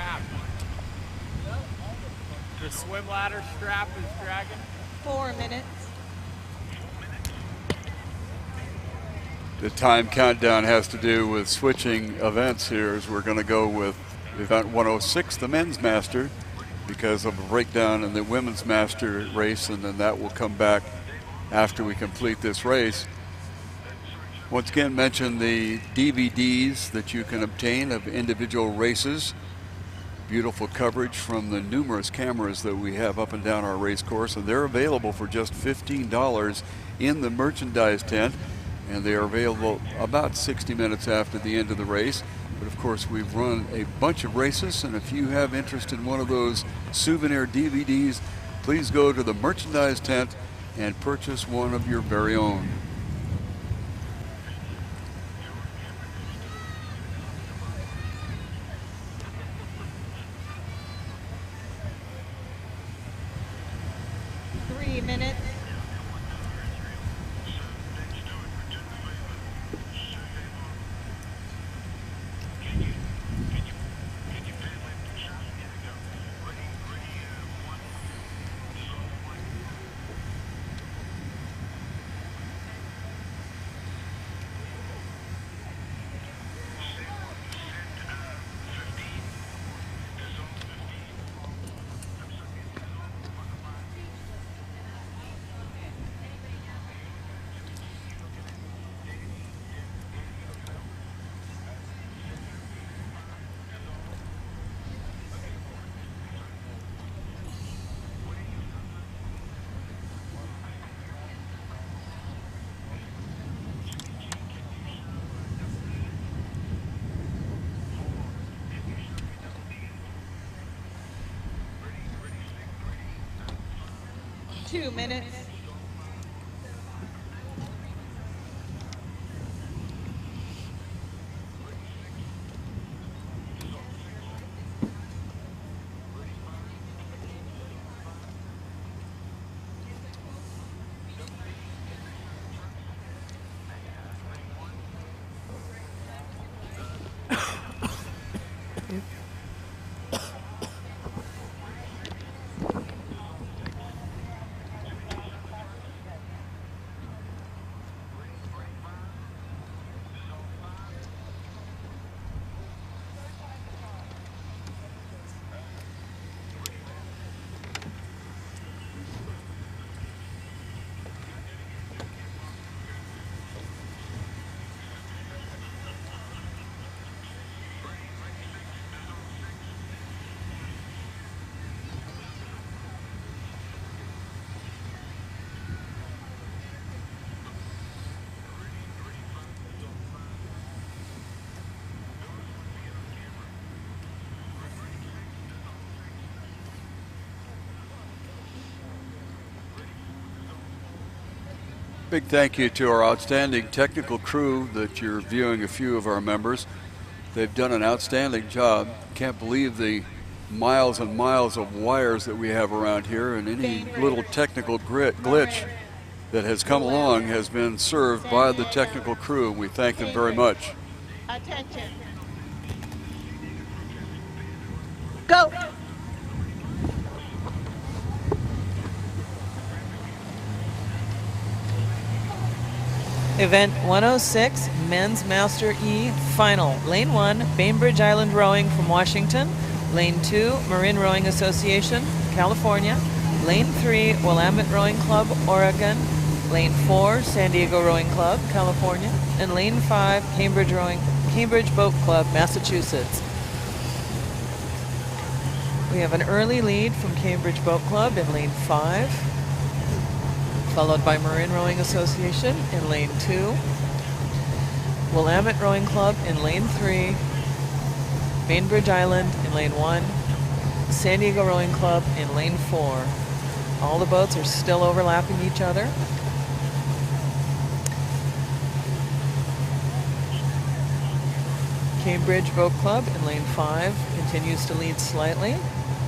strap. The swim ladder strap is dragging. 4 minutes. The time countdown has to do with switching events here, as we're going to go with event 106, the men's master, because of a breakdown in the women's master race, and then that will come back after we complete this race. Once again, mention the DVDs that you can obtain of individual races. Beautiful coverage from the numerous cameras that we have up and down our race course, and they're available for just $15 in the merchandise tent, and they are available about 60 minutes after the end of the race. But of course, we've run a bunch of races, and if you have interest in one of those souvenir DVDs, please go to the merchandise tent and purchase one of your very own. Minutes. Two minutes. Big thank you to our outstanding technical crew that you're viewing a few of our members. They've done an outstanding job. Can't believe the miles and miles of wires that we have around here, and any little technical glitch that has come along has been served by the technical crew. We thank them very much. Attention. Go. Event 106, Men's Master E Final. Lane 1, Bainbridge Island Rowing from Washington. Lane 2, Marin Rowing Association, California. Lane 3, Willamette Rowing Club, Oregon. Lane 4, San Diego Rowing Club, California. And Lane 5, Cambridge Boat Club, Massachusetts. We have an early lead from Cambridge Boat Club in Lane 5, followed by Marin Rowing Association in Lane 2, Willamette Rowing Club in Lane 3, Bainbridge Island in Lane 1, San Diego Rowing Club in Lane 4. All the boats are still overlapping each other. Cambridge Boat Club in Lane 5 continues to lead slightly,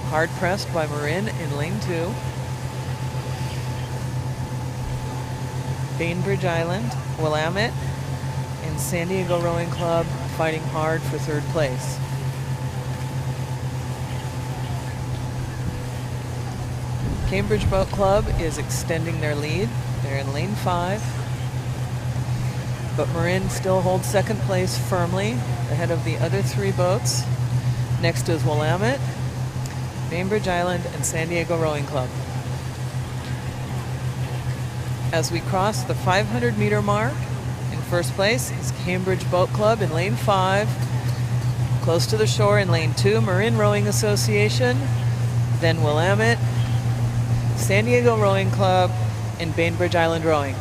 hard pressed by Marin in Lane 2. Bainbridge Island, Willamette, and San Diego Rowing Club fighting hard for third place. Cambridge Boat Club is extending their lead. They're in lane 5. But Marin still holds second place firmly ahead of the other 3 boats. Next is Willamette, Bainbridge Island, and San Diego Rowing Club. As we cross the 500-meter mark, in first place is Cambridge Boat Club in lane 5. Close to the shore in lane 2, Marin Rowing Association, then Willamette, San Diego Rowing Club, and Bainbridge Island Rowing.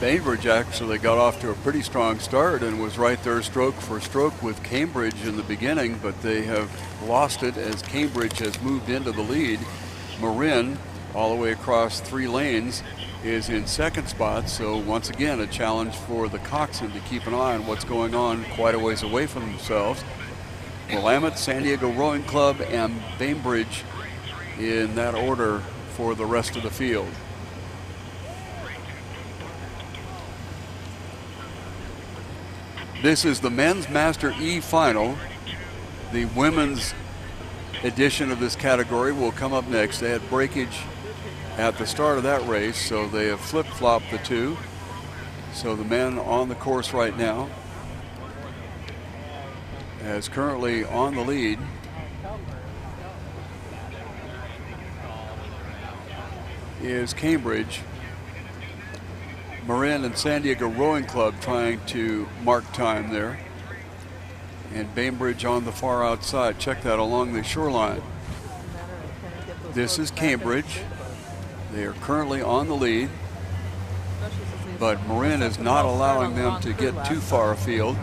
Bainbridge actually got off to a pretty strong start and was right there stroke for stroke with Cambridge in the beginning, but they have lost it as Cambridge has moved into the lead. Marin, all the way across 3 lanes, is in second spot, so once again a challenge for the coxswain to keep an eye on what's going on quite a ways away from themselves. Willamette, San Diego Rowing Club, and Bainbridge in that order for the rest of the field. This is the men's Master E final. The women's edition of this category will come up next. They had breakage at the start of that race, so they have flip-flopped the 2. So the men on the course right now, as currently on the lead, is Cambridge. Marin and San Diego Rowing Club trying to mark time there. And Bainbridge on the far outside. Check that along the shoreline. This is Cambridge. They are currently on the lead, but Marin is not allowing them to get too far afield,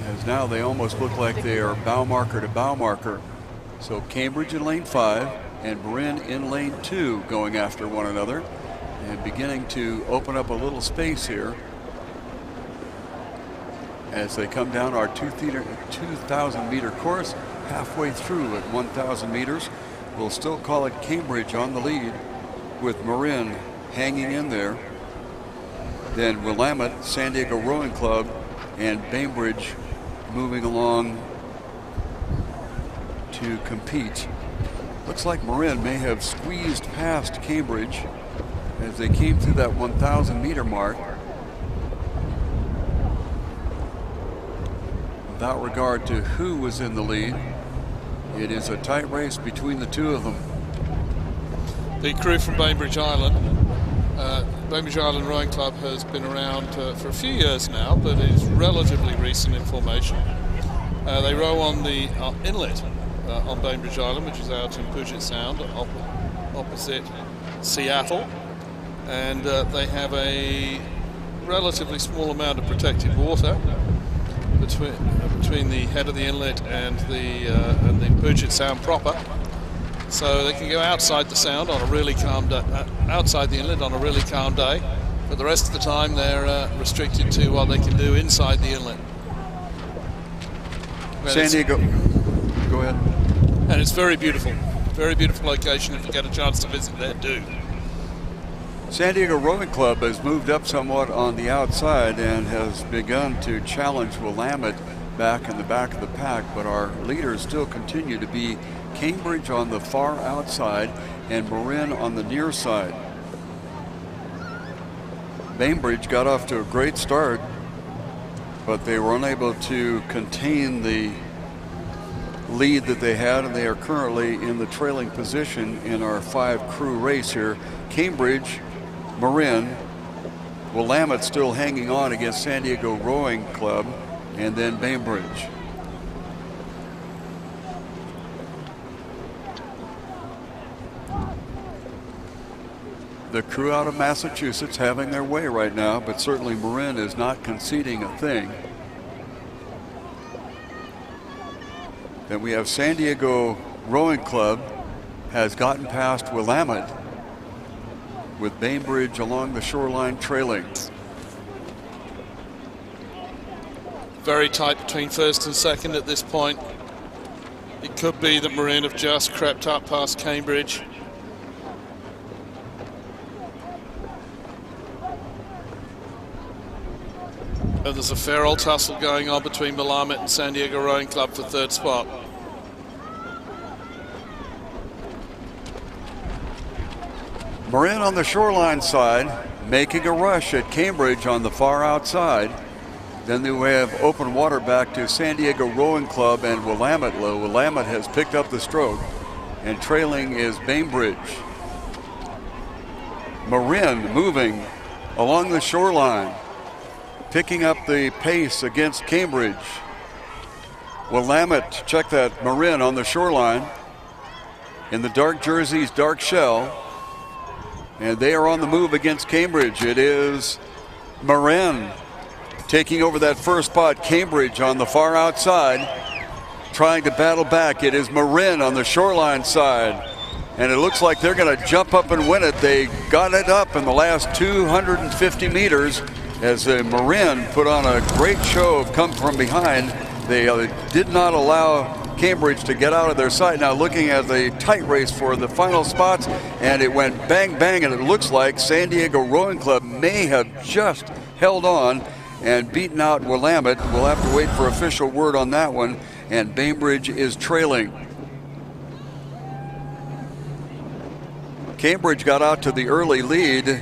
as now they almost look like they are bow marker to bow marker. So Cambridge in lane 5 and Marin in lane 2 going after one another and beginning to open up a little space here as they come down our 2,000 meter course, halfway through at 1,000 meters. We'll still call it Cambridge on the lead with Marin hanging in there. Then Willamette, San Diego Rowing Club, and Bainbridge moving along to compete. Looks like Marin may have squeezed past Cambridge as they came through that 1,000 meter mark. Without regard to who was in the lead, it is a tight race between the 2 of them. The crew from Bainbridge Island. Bainbridge Island Rowing Club has been around for a few years now, but is relatively recent in formation. They row on the inlet on Bainbridge Island, which is out in Puget Sound, opposite Seattle. And they have a relatively small amount of protected water between the head of the inlet and the Puget Sound proper. So they can go outside the sound on a really calm day, outside the inlet on a really calm day, but the rest of the time they're restricted to what they can do inside the inlet. San Diego, go ahead. And it's very beautiful location if you get a chance to visit there, do. San Diego Rowing Club has moved up somewhat on the outside and has begun to challenge Willamette back in the back of the pack, but our leaders still continue to be Cambridge on the far outside and Marin on the near side. Bainbridge got off to a great start, but they were unable to contain the lead that they had, and they are currently in the trailing position in our 5 crew race here. Cambridge, Marin, Willamette still hanging on against San Diego Rowing Club, and then Bainbridge. The crew out of Massachusetts having their way right now, but certainly Marin is not conceding a thing. Then we have San Diego Rowing Club has gotten past Willamette, with Bainbridge along the shoreline trailing. Very tight between first and second at this point. It could be that Marin have just crept up past Cambridge. And there's a fair old tussle going on between Willamette and San Diego Rowing Club for third spot. Marin on the shoreline side, making a rush at Cambridge on the far outside. Then we have open water back to San Diego Rowing Club and Willamette. Willamette has picked up the stroke, and trailing is Bainbridge. Marin moving along the shoreline, picking up the pace against Cambridge. Willamette, check that, Marin on the shoreline in the dark jerseys, dark shell, and they are on the move against Cambridge. It is Marin taking over that first spot. Cambridge on the far outside, trying to battle back. It is Marin on the shoreline side, and it looks like they're going to jump up and win it. They got it up in the last 250 meters as Marin put on a great show of come from behind. They did not allow Cambridge to get out of their sight. Now looking at the tight race for the final spots, and it went bang, bang, and it looks like San Diego Rowing Club may have just held on and beaten out Willamette. We'll have to wait for official word on that one, and Bainbridge is trailing. Cambridge got out to the early lead,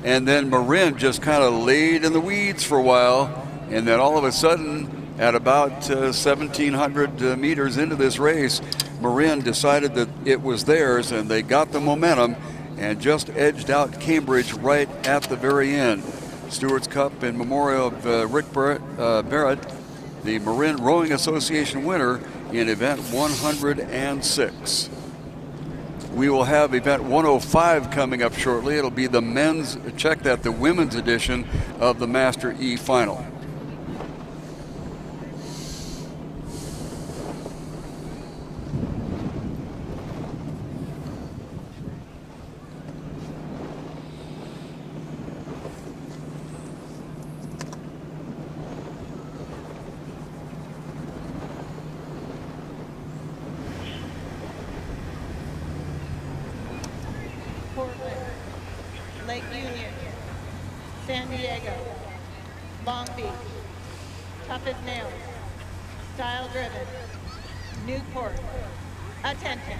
and then Marin just kind of laid in the weeds for a while, and then all of a sudden, at about 1,700 meters into this race, Marin decided that it was theirs, and they got the momentum and just edged out Cambridge right at the very end. Stewards Cup in memorial of Rick Barrett, the Marin Rowing Association winner in event 106. We will have event 105 coming up shortly. It'll be the men's, check that, the women's edition of the Master E Final. Lake Union, San Diego, Long Beach, Tough as Nails, Style Driven, Newport. Attention.